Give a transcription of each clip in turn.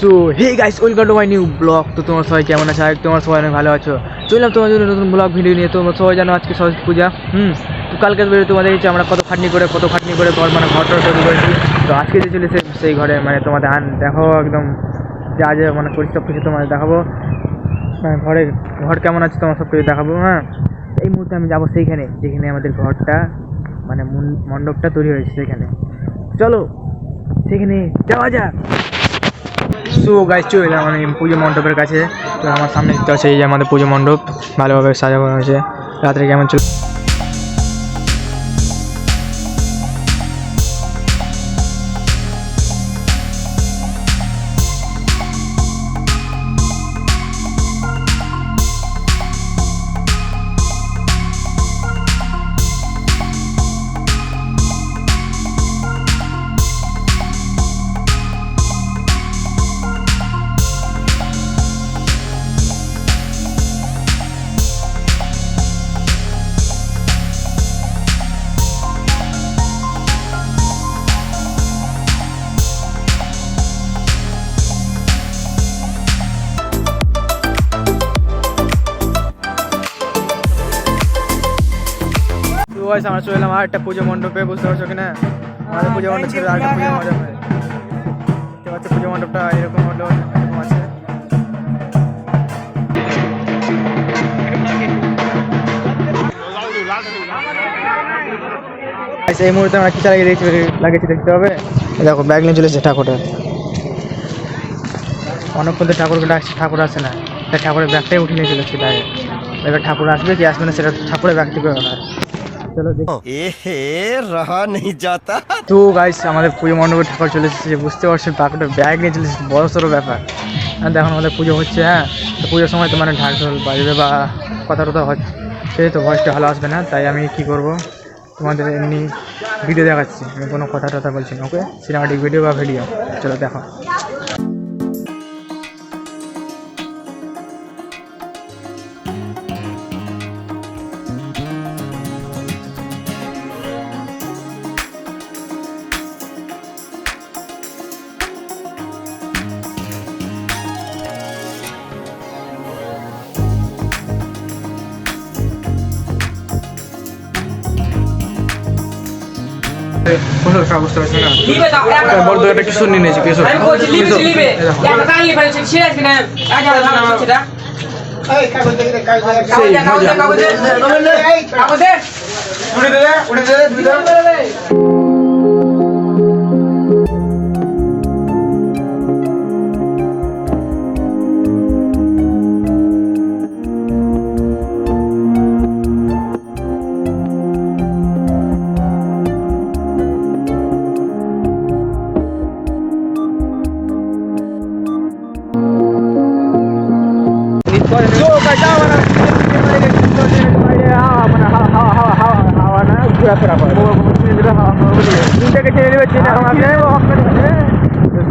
So hey guys, welcome to my new blog. তো তোমার সবাই কেমন আছে? তোমার সবাই অনেক ভালো আছো। চললাম তোমার জন্য নতুন ব্লগ ভিডিও নিয়ে। তোমরা সবাই জানো আজকে সরস্বতী পূজা। তো কালকের ভিডিও তোমাদের দেখেছি আমরা কত খাটনি করে ঘর ঘরটা তৈরি করেছি। তো আজকে যে চলেছে সেই ঘরে তোমাদের দেখো একদম যা যা পরিষ্কার কিছু তোমাদের দেখাবো। ঘর কেমন আছে তোমার সব কিছু দেখাবো। এই মুহূর্তে আমি যাবো সেইখানে যেখানে আমাদের ঘরটা মণ্ডপটা তৈরি হয়েছে সেখানে। চলো সেখানে যাওয়া যাক। সো গাইস, চলে এলাম পুজো মণ্ডপের কাছে। তো আমার সামনে দেখতে পাচ্ছি এই যে আমাদের পুজো মণ্ডপ ভালোভাবে সাজানো হয়েছে। রাত্রে কেমন চল আমরা চলে এলাম আর একটা পুজো মণ্ডপে। বুঝতে পারছো কিনা, আমাদের পুজো মণ্ডপ ছিল আর একটা পুজো মণ্ডপ। দেখতে পাচ্ছি পুজো মণ্ডপটা এরকম হলো, এরকম আছে। এই মুহূর্তে আমরা কিসা লাগিয়েছি দেখতে হবে। দেখো ব্যাগ নিয়ে চলেছে ঠাকুরের। অনেকক্ষণ ঠাকুরকে ডাকছে, ঠাকুর আসে না। তাই ঠাকুরের ব্যাগটাই উঠে নিয়ে চলেছে ডাইরেক্ট। এবার ঠাকুর আসবে কি আসবে না সেটা ঠাকুরের ব্যাগ থেকে না। চলো रहा नहीं जाता। তো গাইস, আমাদের পুজো মণ্ডপে ঠাকুর চলে এসেছে। বুঝতে পারছি ঠাকুরের ব্যাগ নিয়ে চলে এসেছে, বড় সড়ো ব্যাপার। এখন আমাদের পুজো হচ্ছে। তো পুজোর সময় তো ঢাক ঢোল বাজবে বা কথা টথা হচ্ছে, সেই তো ভয়েসটা ভালো আসবে না। তাই আমি কি করব, তোমাদের এমনি ভিডিও দেখাচ্ছি, আমি কোনো কথা টথা বলছি না। ওকে, সিনেমাটিক ভিডিও বা ভিডিও চলো দেখো। বুঝতে পারছি না, বলতো একটা কিশোর নিয়ে নিয়েছি। কিশোর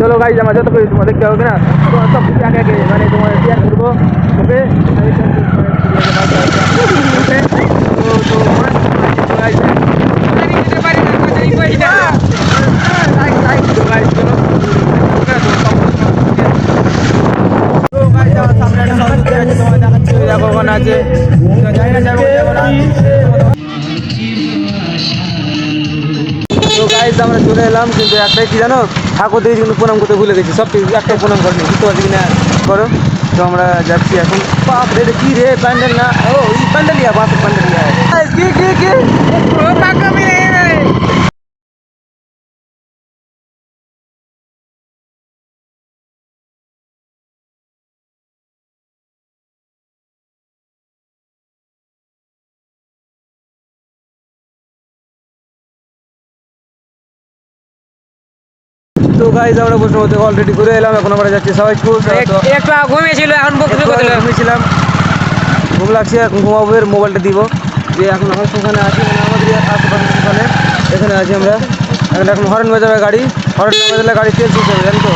চলো গাইজ, আমার যত কিছু তোমার দেখতে হবে না, তোমার সব কিছু আগে আগে তোমার শেয়ার করবো। ওকে, দেখো ওখানে আছে। তো গাইজ, আমরা চলে এলাম, কিন্তু একটাই কি জানো, ঠাকুর দিয়ে কিন্তু প্রণাম করতে ভুলে গেছি। সব কিছু একটা প্রণাম করেনি, বুঝতে পারছি কিনা করো। তো আমরা যাচ্ছি এখন। বাপ রে, কি রে প্যান্ডেল না, ও এই প্যান্ডেল ইয়া, বাপ প্যান্ডেল ইয়া কি তো গাইজ, আমরা বসে হতে অলরেডি ঘুরে এলাম। এখন আমরা যাচ্ছি সবাই স্কুল। একটু ঘুমিয়েছিল, এখন ঘুমিয়েছিলাম, ঘুম লাগছে, এখন ঘুমাবো। মোবাইলটা দিব যে এখন আমরা সেখানে আছি, আমাদের আশেপাশে এখানে আছি আমরা। এখন হরেন বাজাবে গাড়ি, হরেন না বাজালে গাড়ি তেল চলতে হবে, জানো তো।